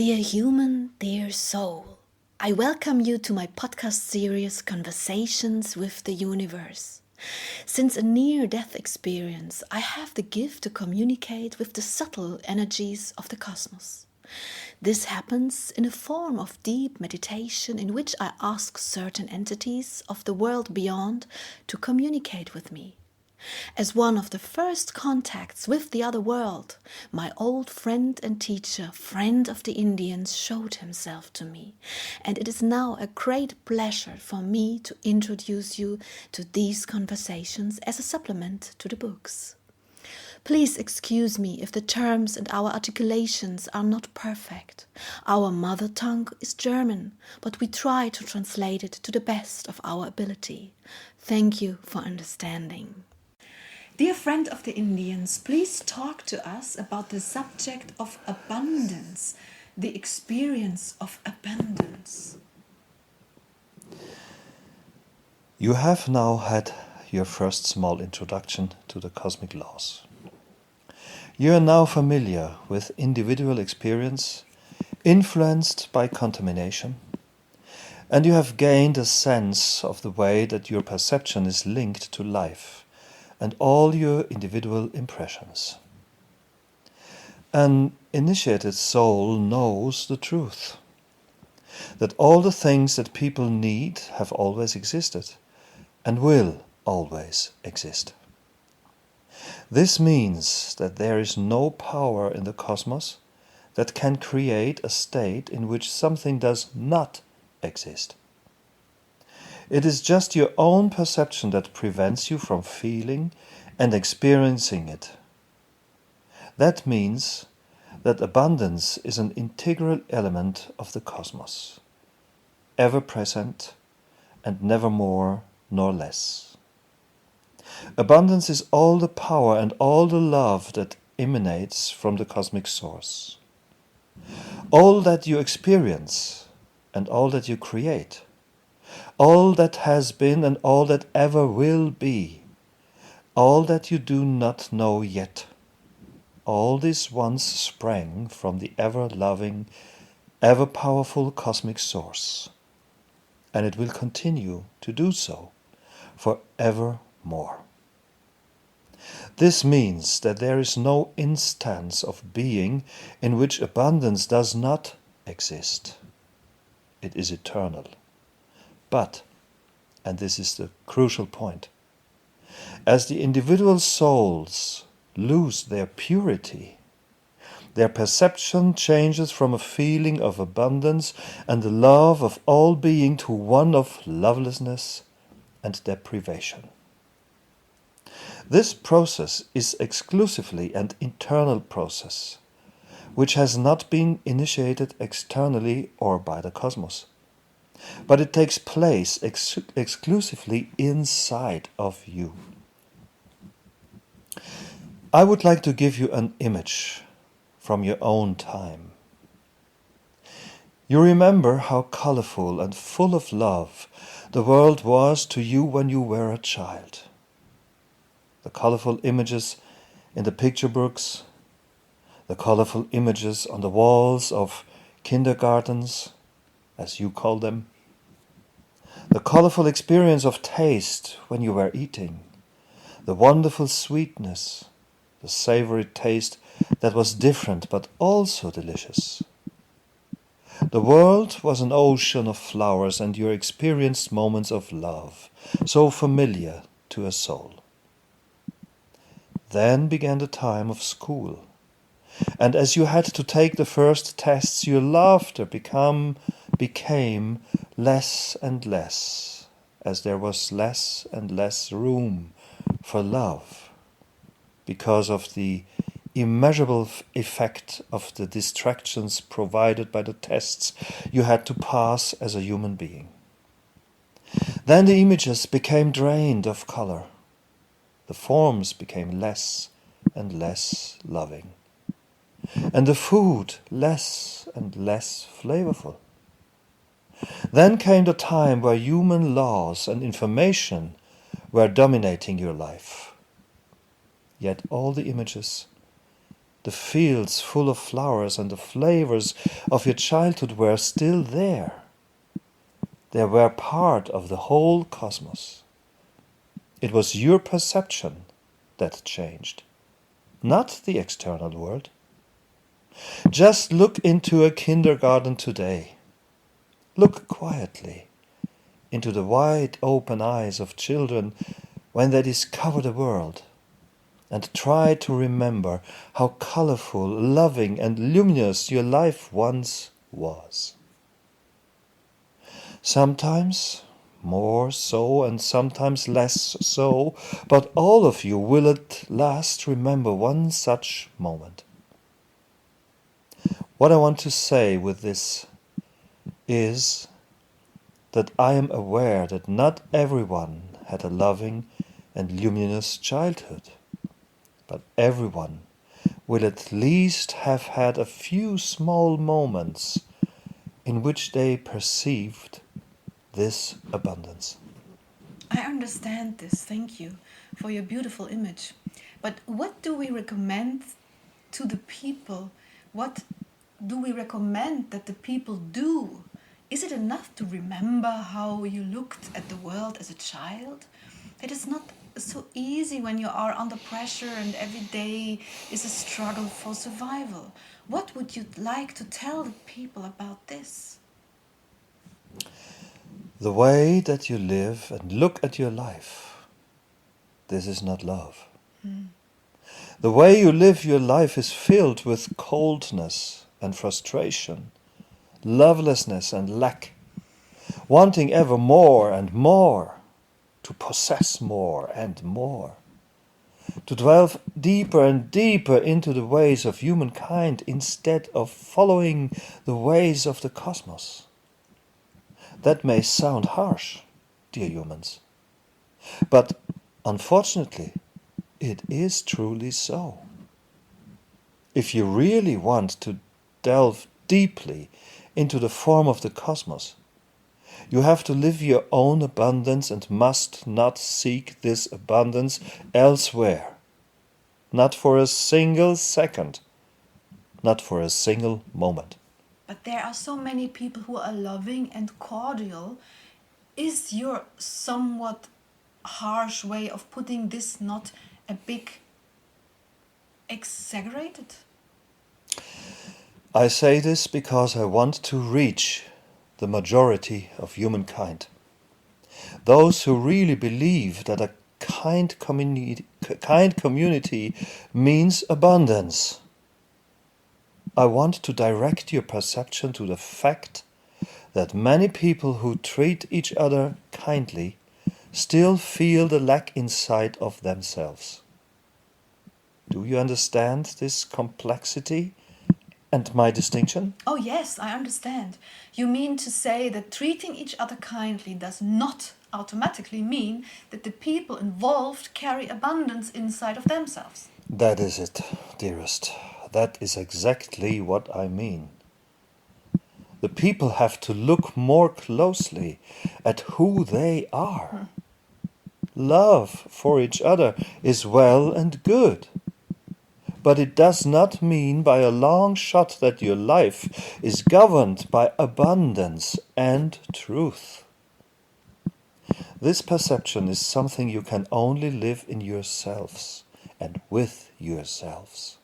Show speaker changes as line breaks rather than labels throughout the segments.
Dear human, dear soul, I welcome you to my podcast series Conversations with the Universe. Since a near-death experience, I have the gift to communicate with the subtle energies of the cosmos. This happens in a form of deep meditation in which I ask certain entities of the world beyond to communicate with me. As one of the first contacts with the other world, my old friend and teacher, friend of the Indians, showed himself to me, and it is now a great pleasure for me to introduce you to these conversations as a supplement to the books. Please excuse me if the terms and our articulations are not perfect. Our mother tongue is German, but we try to translate it to the best of our ability. Thank you for understanding. Dear friend of the Indians, please talk to us about the subject of abundance, the experience of abundance.
You have now had your first small introduction to the cosmic laws. You are now familiar with individual experience, influenced by contamination, and you have gained a sense of the way that your perception is linked to life and all your individual impressions. An initiated soul knows the truth, that all the things that people need have always existed and will always exist. This means that there is no power in the cosmos that can create a state in which something does not exist. It is just your own perception that prevents you from feeling and experiencing it. That means that abundance is an integral element of the cosmos, ever present and never more nor less. Abundance is all the power and all the love that emanates from the cosmic source. All that you experience and all that you create, all that has been and all that ever will be, all that you do not know yet, all this once sprang from the ever-loving, ever-powerful cosmic source, and it will continue to do so forevermore. This means that there is no instance of being in which abundance does not exist. It is eternal. But, and this is the crucial point, as the individual souls lose their purity, their perception changes from a feeling of abundance and the love of all being to one of lovelessness and deprivation. This process is exclusively an internal process, which has not been initiated externally or by the cosmos, but it takes place exclusively inside of you. I would like to give you an image from your own time. You remember how colorful and full of love the world was to you when you were a child. The colorful images in the picture books, the colorful images on the walls of kindergartens, as you call them, the colorful experience of taste when you were eating, the wonderful sweetness, the savory taste that was different but also delicious. The world was an ocean of flowers and you experienced moments of love, so familiar to a soul. Then began the time of school, and as you had to take the first tests, your laughter became less and less, as there was less and less room for love, because of the immeasurable effect of the distractions provided by the tests you had to pass as a human being. Then the images became drained of color. The forms became less and less loving, and the food less and less flavorful. Then came the time where human laws and information were dominating your life. Yet all the images The fields full of flowers and the flavors of your childhood were still there. They were part of the whole cosmos. It was your perception that changed, not the external world. Just look into a kindergarten today. Look quietly into the wide open eyes of children when they discover the world, and try to remember how colorful, loving, and luminous your life once was. Sometimes more so and sometimes less so, but all of you will at last remember one such moment. What I want to say with this is that I am aware that not everyone had a loving and luminous childhood, but everyone will at least have had a few small moments in which they perceived this abundance.
I understand this. Thank you for your beautiful image. But what do we recommend to the people? What do we recommend that the people do? Is it enough to remember how you looked at the world as a child? It is not so easy when you are under pressure and every day is a struggle for survival. What would you like to tell the people about this?
The way that you live and look at your life, this is not love. The way you live your life is filled with coldness and frustration, lovelessness and lack, wanting ever more and more, to possess more and more, to delve deeper and deeper into the ways of humankind instead of following the ways of the cosmos. That may sound harsh, dear humans, but unfortunately, it is truly so. If you really want to delve deeply into the form of the cosmos, you have to live your own abundance and must not seek this abundance elsewhere. Not for a single second, not for a single moment.
But there are so many people who are loving and cordial. Is your somewhat harsh way of putting this not a bit exaggerated?
I say this because I want to reach the majority of humankind. Those who really believe that a kind community means abundance. I want to direct your perception to the fact that many people who treat each other kindly still feel the lack inside of themselves. Do you understand this complexity and my distinction?
Oh yes, I understand. You mean to say that treating each other kindly does not automatically mean that the people involved carry abundance inside of themselves?
That is it, dearest. That is exactly what I mean. The people have to look more closely at who they are. Love for each other is well and good. But it does not mean by a long shot that your life is governed by abundance and truth. This perception is something you can only live in yourselves and with yourselves.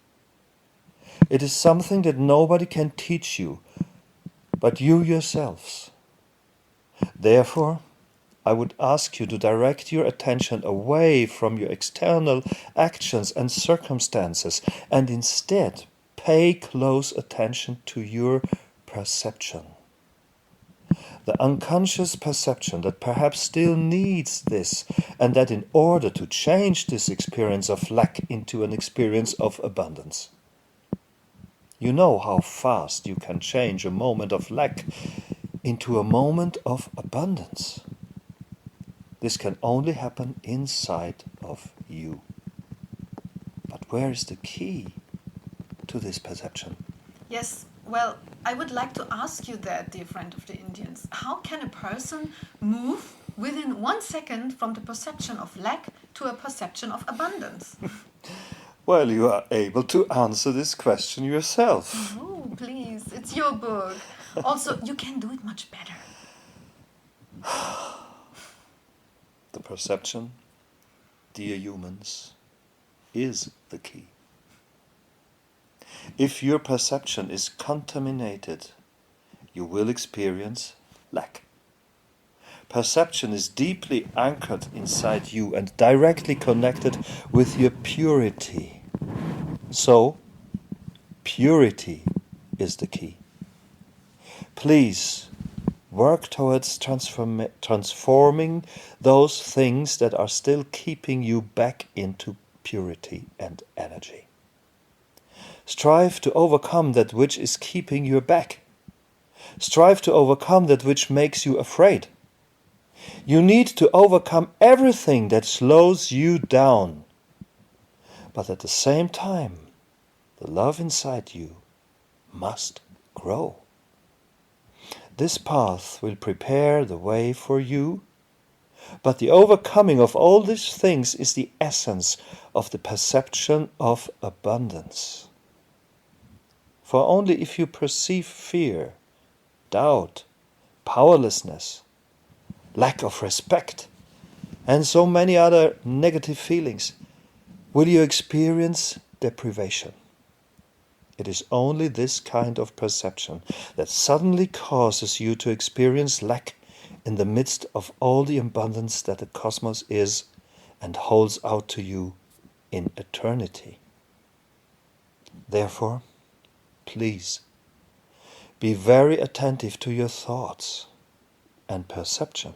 It is something that nobody can teach you but you yourselves. Therefore, I would ask you to direct your attention away from your external actions and circumstances and instead pay close attention to your perception. The unconscious perception that perhaps still needs this, and that in order to change this experience of lack into an experience of abundance. You know how fast you can change a moment of lack into a moment of abundance. This can only happen inside of you. But where is the key to this perception?
Yes, well, I would like to ask you that, dear friend of the Indians. How can a person move within 1 second from the perception of lack to a perception of abundance?
Well, you are able to answer this question yourself.
Oh, please, it's your book. Also, you can do it much better.
The perception, dear humans, is the key. If your perception is contaminated, you will experience lack. Perception is deeply anchored inside you and directly connected with your purity. So, purity is the key. Please work towards transforming those things that are still keeping you back into purity and energy. Strive to overcome that which is keeping you back. Strive to overcome that which makes you afraid. You need to overcome everything that slows you down. But at the same time, the love inside you must grow. This path will prepare the way for you, but the overcoming of all these things is the essence of the perception of abundance. For only if you perceive fear, doubt, powerlessness, lack of respect, and so many other negative feelings, will you experience deprivation. It is only this kind of perception that suddenly causes you to experience lack in the midst of all the abundance that the cosmos is and holds out to you in eternity. Therefore, please, be very attentive to your thoughts and perception.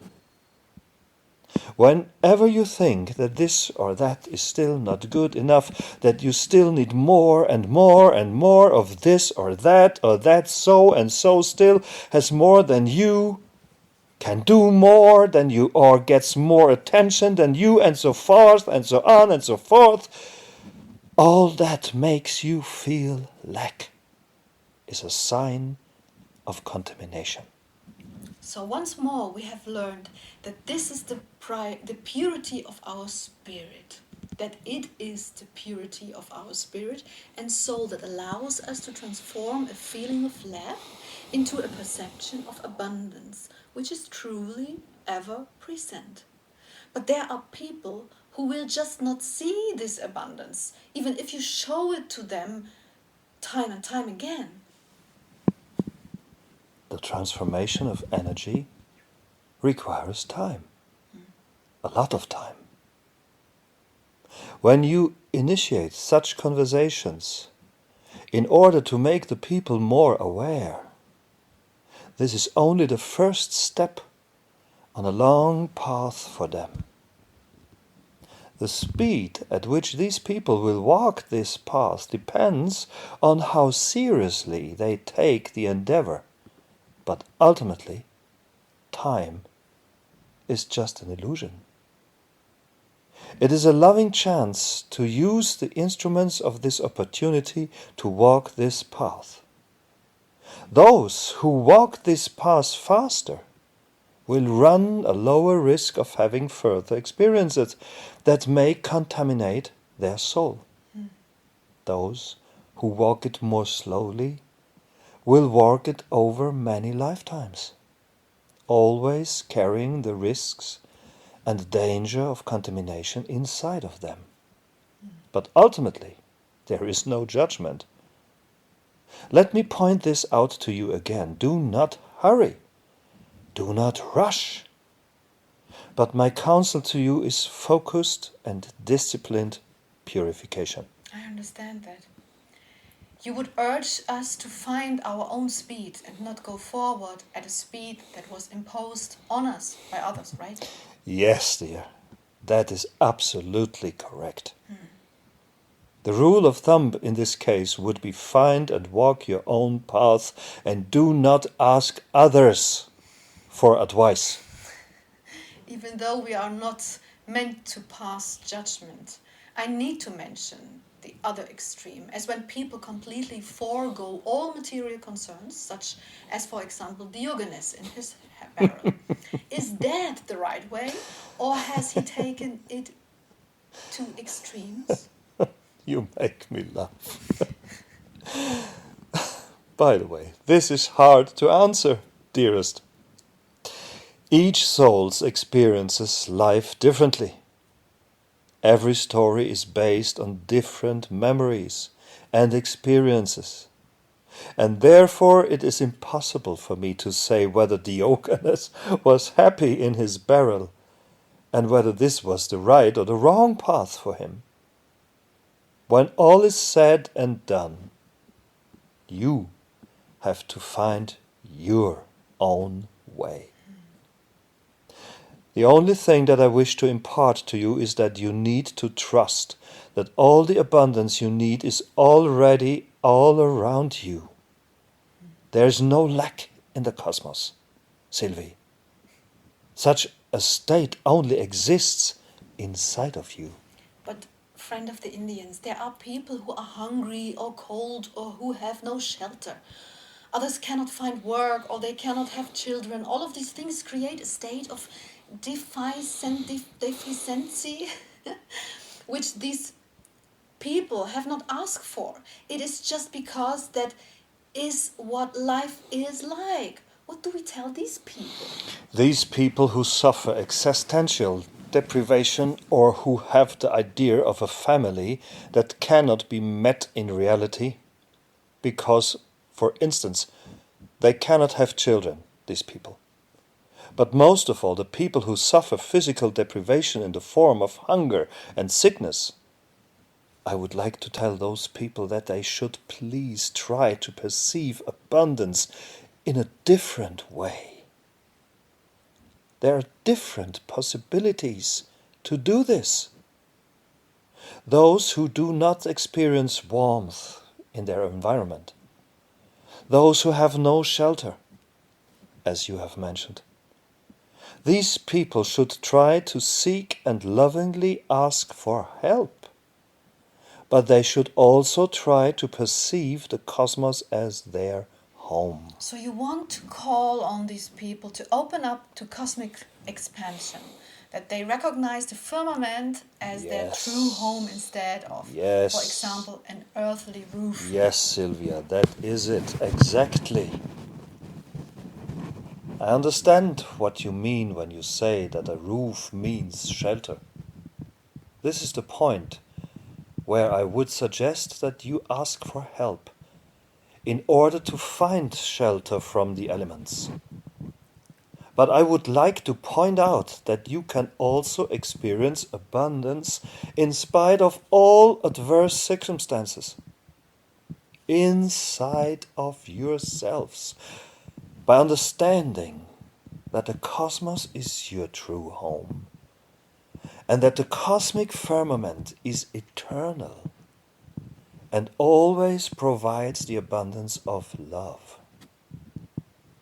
Whenever you think that this or that is still not good enough, that you still need more and more and more of this or that so and so still has more than you, can do more than you, or gets more attention than you, and so forth and so on and so forth, all that makes you feel lack is a sign of contamination.
So once more, we have learned that this is the purity of our spirit. That it is the purity of our spirit and soul that allows us to transform a feeling of lack into a perception of abundance, which is truly ever present. But there are people who will just not see this abundance, even if you show it to them time and time again.
The transformation of energy requires time, a lot of time. When you initiate such conversations in order to make the people more aware, this is only the first step on a long path for them. The speed at which these people will walk this path depends on how seriously they take the endeavor. But ultimately, time is just an illusion. It is a loving chance to use the instruments of this opportunity to walk this path. Those who walk this path faster will run a lower risk of having further experiences that may contaminate their soul. Those who walk it more slowly will walk it over many lifetimes, always carrying the risks and danger of contamination inside of them. But ultimately, there is no judgment. Let me point this out to you again. Do not hurry. Do not rush. But my counsel to you is focused and disciplined purification.
I understand that. You would urge us to find our own speed and not go forward at a speed that was imposed on us by others, right?
Yes, dear. That is absolutely correct. The rule of thumb in this case would be find and walk your own path and do not ask others for advice.
Even though we are not meant to pass judgment, I need to mention the other extreme, as when people completely forego all material concerns, such as, for example, Diogenes in his barrel. Is that the right way, or has he taken it to extremes?
You make me laugh. By the way, this is hard to answer, dearest. Each soul experiences life differently. Every story is based on different memories and experiences. And therefore it is impossible for me to say whether Diogenes was happy in his barrel and whether this was the right or the wrong path for him. When all is said and done, you have to find your own way. The only thing that I wish to impart to you is that you need to trust that all the abundance you need is already all around you. There is no lack in the cosmos, Sylvie. Such a state only exists inside of you.
But, friend of the Indians, there are people who are hungry or cold or who have no shelter. Others cannot find work or they cannot have children. All of these things create a state of deficiency, which these people have not asked for. It is just because that is what life is like. What do we tell these people?
These people who suffer existential deprivation or who have the idea of a family that cannot be met in reality because, for instance, they cannot have children, these people. But most of all, the people who suffer physical deprivation in the form of hunger and sickness, I would like to tell those people that they should please try to perceive abundance in a different way. There are different possibilities to do this. Those who do not experience warmth in their environment, those who have no shelter, as you have mentioned, these people should try to seek and lovingly ask for help. But they should also try to perceive the cosmos as their home.
So you want to call on these people to open up to cosmic expansion, that they recognize the firmament as their true home instead of, for example, an earthly roof.
Yes, Sylvia, that is it, exactly. I understand what you mean when you say that a roof means shelter. This is the point where I would suggest that you ask for help in order to find shelter from the elements. But I would like to point out that you can also experience abundance in spite of all adverse circumstances, inside of yourselves, by understanding that the cosmos is your true home, and that the cosmic firmament is eternal and always provides the abundance of love.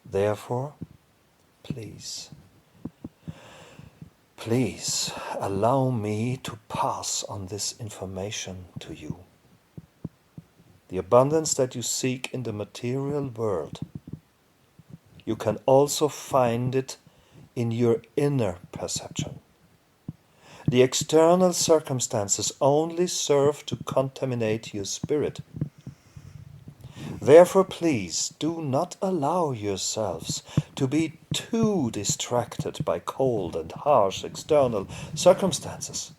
Therefore, please allow me to pass on this information to you. The abundance that you seek in the material world, you can also find it in your inner perception. The external circumstances only serve to contaminate your spirit. Therefore, please do not allow yourselves to be too distracted by cold and harsh external circumstances.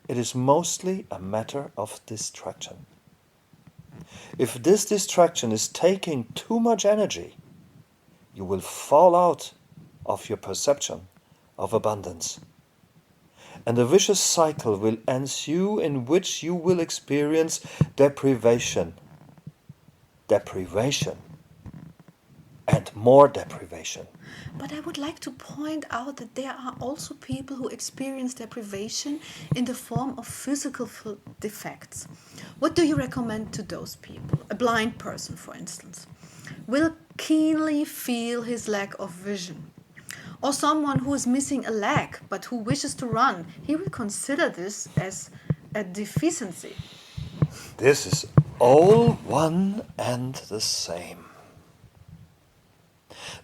It is mostly a matter of distraction. If this distraction is taking too much energy, you will fall out of your perception of abundance. And a vicious cycle will ensue in which you will experience deprivation, and more deprivation.
But I would like to point out that there are also people who experience deprivation in the form of physical defects. What do you recommend to those people? A blind person, for instance, will keenly feel his lack of vision. Or someone who is missing a leg but who wishes to run, he will consider this as a deficiency.
This is all one and the same.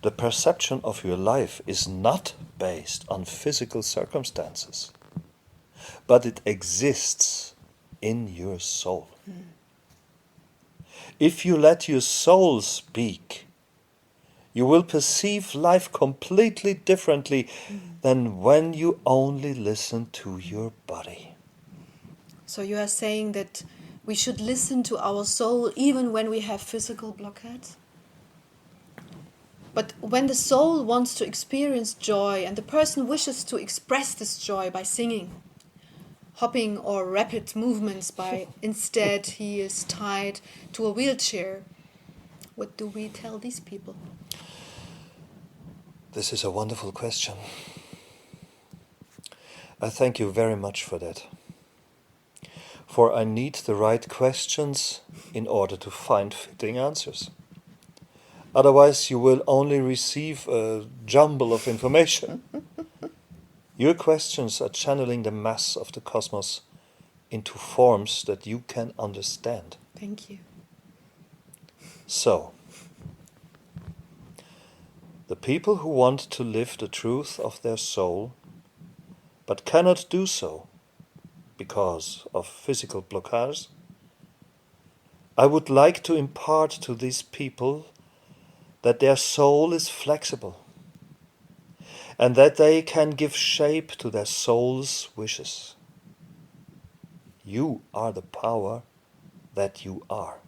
The perception of your life is not based on physical circumstances, but it exists in your soul. If you let your soul speak, you will perceive life completely differently than when you only listen to your body.
So you are saying that we should listen to our soul even when we have physical blockades? But when the soul wants to experience joy and the person wishes to express this joy by singing, hopping or rapid movements by instead he is tied to a wheelchair, what do we tell these people?
This is a wonderful question. I thank you very much for that. For I need the right questions in order to find fitting answers. Otherwise, you will only receive a jumble of information. Your questions are channeling the mass of the cosmos into forms that you can understand.
Thank you.
So, the people who want to live the truth of their soul, but cannot do so because of physical blockades, I would like to impart to these people that their soul is flexible and that they can give shape to their soul's wishes. You are the power that you are.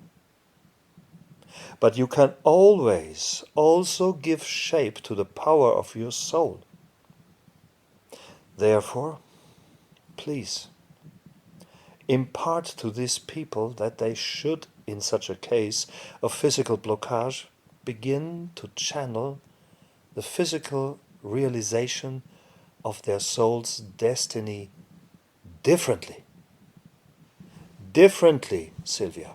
But you can always also give shape to the power of your soul. Therefore, please, impart to these people that they should, in such a case of physical blockage, begin to channel the physical realization of their soul's destiny differently. Differently, Sylvia.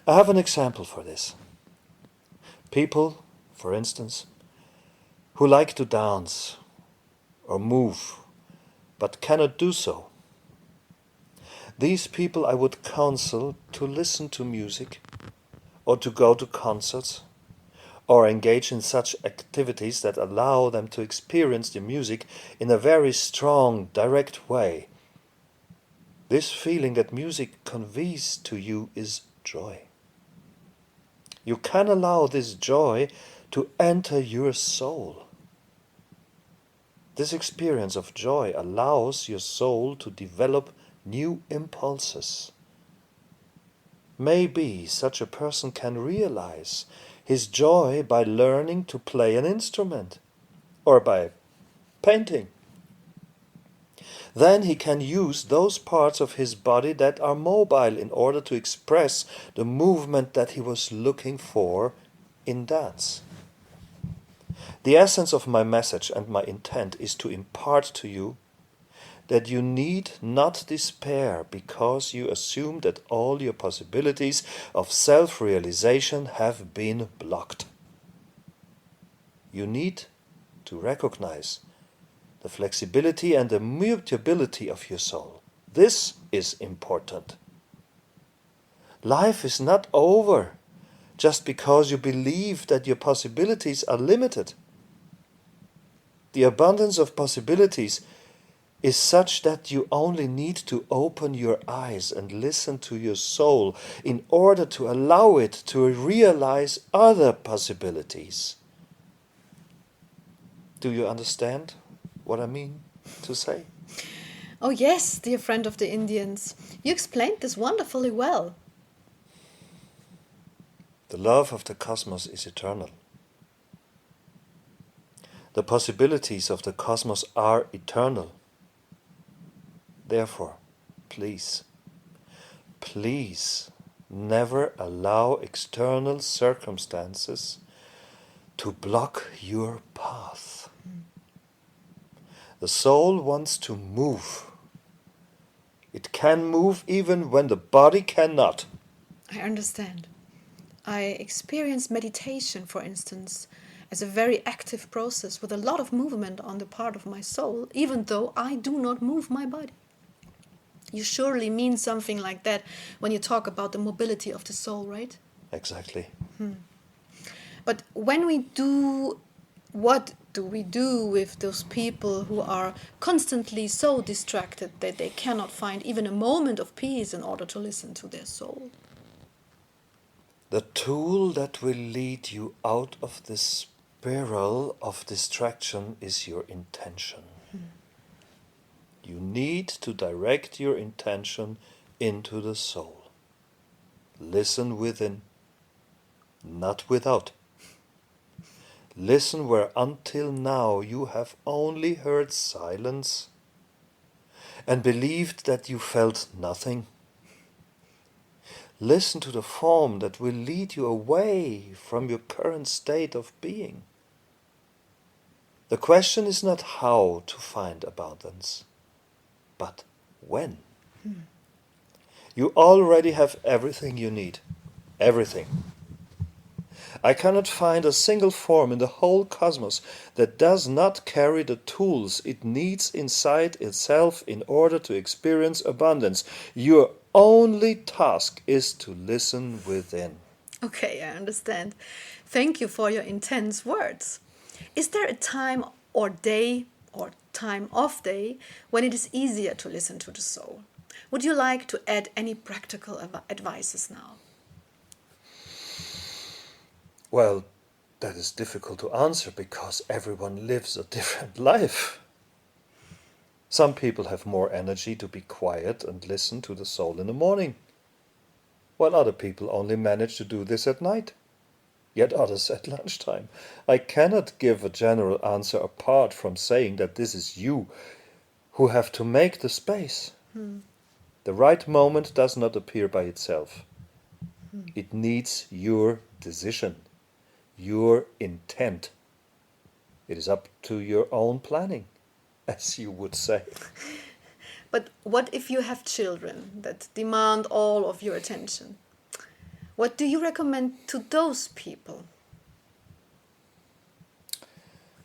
I have an example for this. People, for instance, who like to dance or move, but cannot do so. These people I would counsel to listen to music, or to go to concerts, or engage in such activities that allow them to experience the music in a very strong, direct way. This feeling that music conveys to you is joy. You can allow this joy to enter your soul. This experience of joy allows your soul to develop new impulses. Maybe such a person can realize his joy by learning to play an instrument or by painting. Then he can use those parts of his body that are mobile in order to express the movement that he was looking for in dance. The essence of my message and my intent is to impart to you that you need not despair because you assume that all your possibilities of self-realization have been blocked. You need to recognize the flexibility and the mutability of your soul. This is important. Life is not over just because you believe that your possibilities are limited. The abundance of possibilities is such that you only need to open your eyes and listen to your soul in order to allow it to realize other possibilities. Do you understand what I mean to say?
Oh yes, dear friend of the Indians, you explained this wonderfully well.
The love of the cosmos is eternal. The possibilities of the cosmos are eternal. Therefore, please never allow external circumstances to block your path. The soul wants to move. It can move even when the body cannot.
I understand. I experience meditation, for instance, as a very active process with a lot of movement on the part of my soul, even though I do not move my body. You surely mean something like that when you talk about the mobility of the soul, right?
Exactly.
But when we do what do we do with those people who are constantly so distracted that they cannot find even a moment of peace in order to listen to their soul?
The tool that will lead you out of this spiral of distraction is your intention. You need to direct your intention into the soul. Listen within, not without. Listen where until now you have only heard silence and believed that you felt nothing. Listen to the form that will lead you away from your current state of being. The question is not how to find abundance, but when. You already have everything you need. Everything. I cannot find a single form in the whole cosmos that does not carry the tools it needs inside itself in order to experience abundance. Your only task is to listen within.
Okay, I understand. Thank you for your intense words. Is there a time or day or time of day when it is easier to listen to the soul? Would you like to add any practical advices now?
Well, that is difficult to answer because everyone lives a different life. Some people have more energy to be quiet and listen to the soul in the morning, while other people only manage to do this at night, yet others at lunchtime. I cannot give a general answer apart from saying that this is you who have to make the space. The right moment does not appear by itself. It needs your decision, your intent. It is up to your own planning, as you would say.
But what if you have children that demand all of your attention? What do you recommend to those people?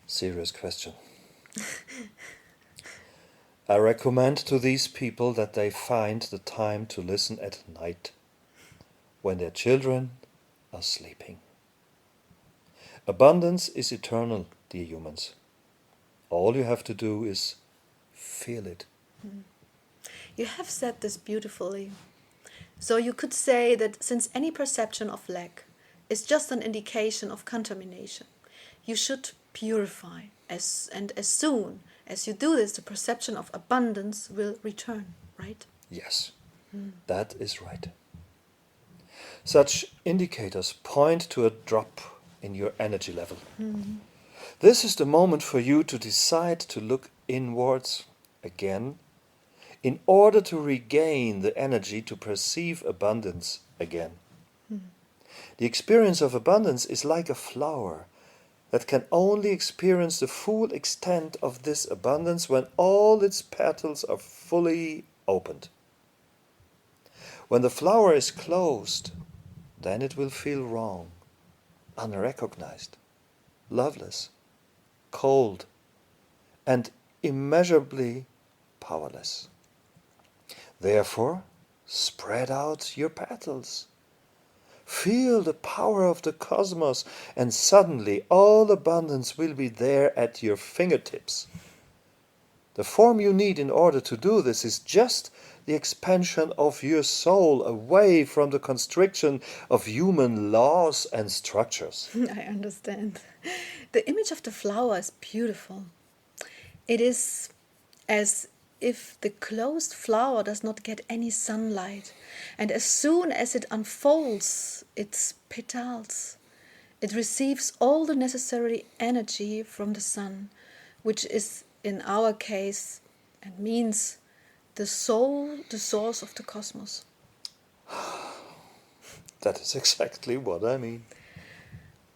Serious question. I recommend to these people that they find the time to listen at night, when their children are sleeping. Abundance is eternal, dear humans. All you have to do is feel it.
You have said this beautifully. So you could say that since any perception of lack is just an indication of contamination, you should purify, and as soon as you do this, the perception of abundance will return, right?
Yes, that is right. Such indicators point to a drop in your energy level. This is the moment for you to decide to look inwards again in order to regain the energy to perceive abundance again. The experience of abundance is like a flower that can only experience the full extent of this abundance when all its petals are fully opened. When the flower is closed, then it will feel wrong, unrecognized, loveless, cold, and immeasurably powerless. Therefore, spread out your petals. Feel the power of the cosmos, and suddenly all abundance will be there at your fingertips. The form you need in order to do this is just the expansion of your soul away from the constriction of human laws and structures.
I understand. The image of the flower is beautiful. It is as if the closed flower does not get any sunlight, and as soon as it unfolds its petals, it receives all the necessary energy from the sun, which is in our case and means the soul, the source of the cosmos.
That is exactly what I mean.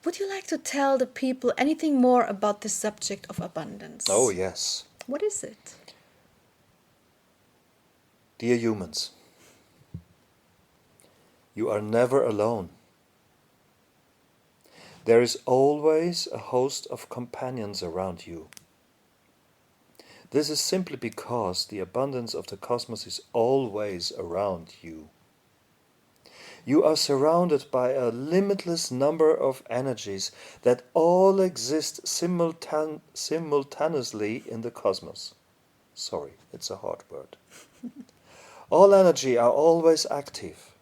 Would you like to tell the people anything more about the subject of abundance?
Oh, yes.
What is it?
Dear humans, you are never alone. There is always a host of companions around you. This is simply because the abundance of the cosmos is always around you. You are surrounded by a limitless number of energies that all exist simultaneously in the cosmos. Sorry, it's a hard word. All energy are always active.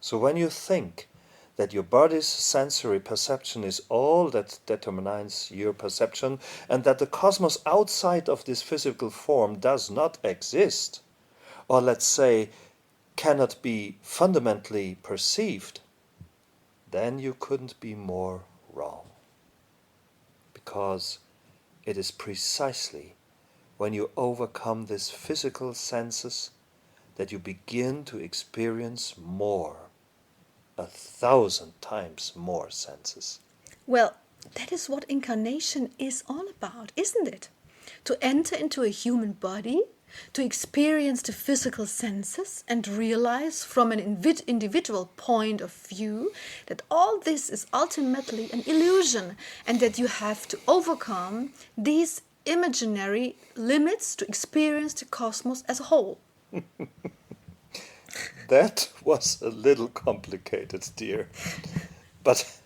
So when you think that your body's sensory perception is all that determines your perception, and that the cosmos outside of this physical form does not exist, or let's say cannot be fundamentally perceived, then you couldn't be more wrong. Because it is precisely when you overcome these physical senses that you begin to experience more, 1,000 times more senses.
Well, that is what incarnation is all about, isn't it? To enter into a human body, to experience the physical senses and realize from an individual point of view that all this is ultimately an illusion and that you have to overcome these imaginary limits to experience the cosmos as a whole.
That was a little complicated, dear. But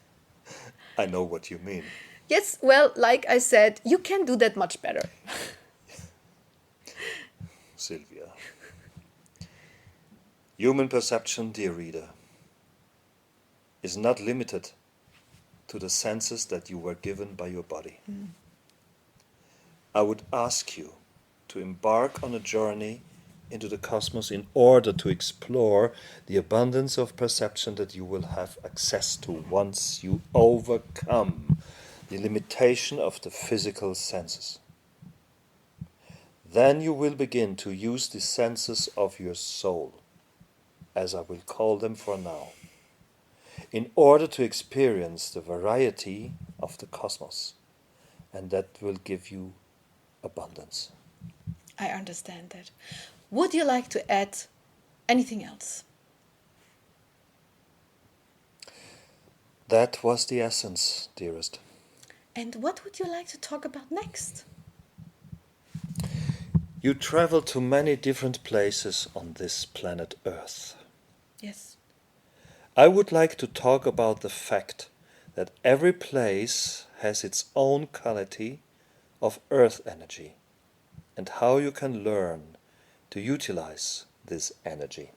I know what you mean.
Yes, well, like I said, you can do that much better.
Sylvia. Human perception, dear reader, is not limited to the senses that you were given by your body. I would ask you to embark on a journey into the cosmos in order to explore the abundance of perception that you will have access to once you overcome the limitation of the physical senses. Then you will begin to use the senses of your soul, as I will call them for now, in order to experience the variety of the cosmos, and that will give you abundance.
I understand that. Would you like to add anything else?
That was the essence, dearest.
And what would you like to talk about next?
You travel to many different places on this planet Earth.
Yes.
I would like to talk about the fact that every place has its own quality of Earth energy and how you can learn to utilize this energy.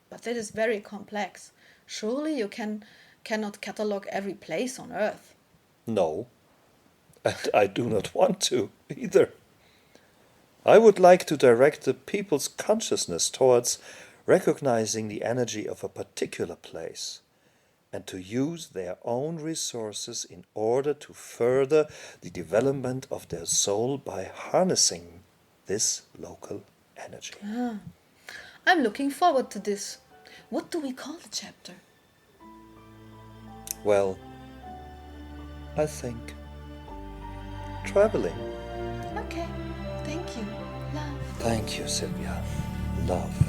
But that is very complex. Surely you cannot catalog every place on Earth.
No, and I do not want to either. I would like to direct the people's consciousness towards recognizing the energy of a particular place and to use their own resources in order to further the development of their soul by harnessing this local energy.
I'm looking forward to this. What do we call the chapter?
Well, I think traveling.
Okay, thank you. Love.
Thank you, Sylvia. Love.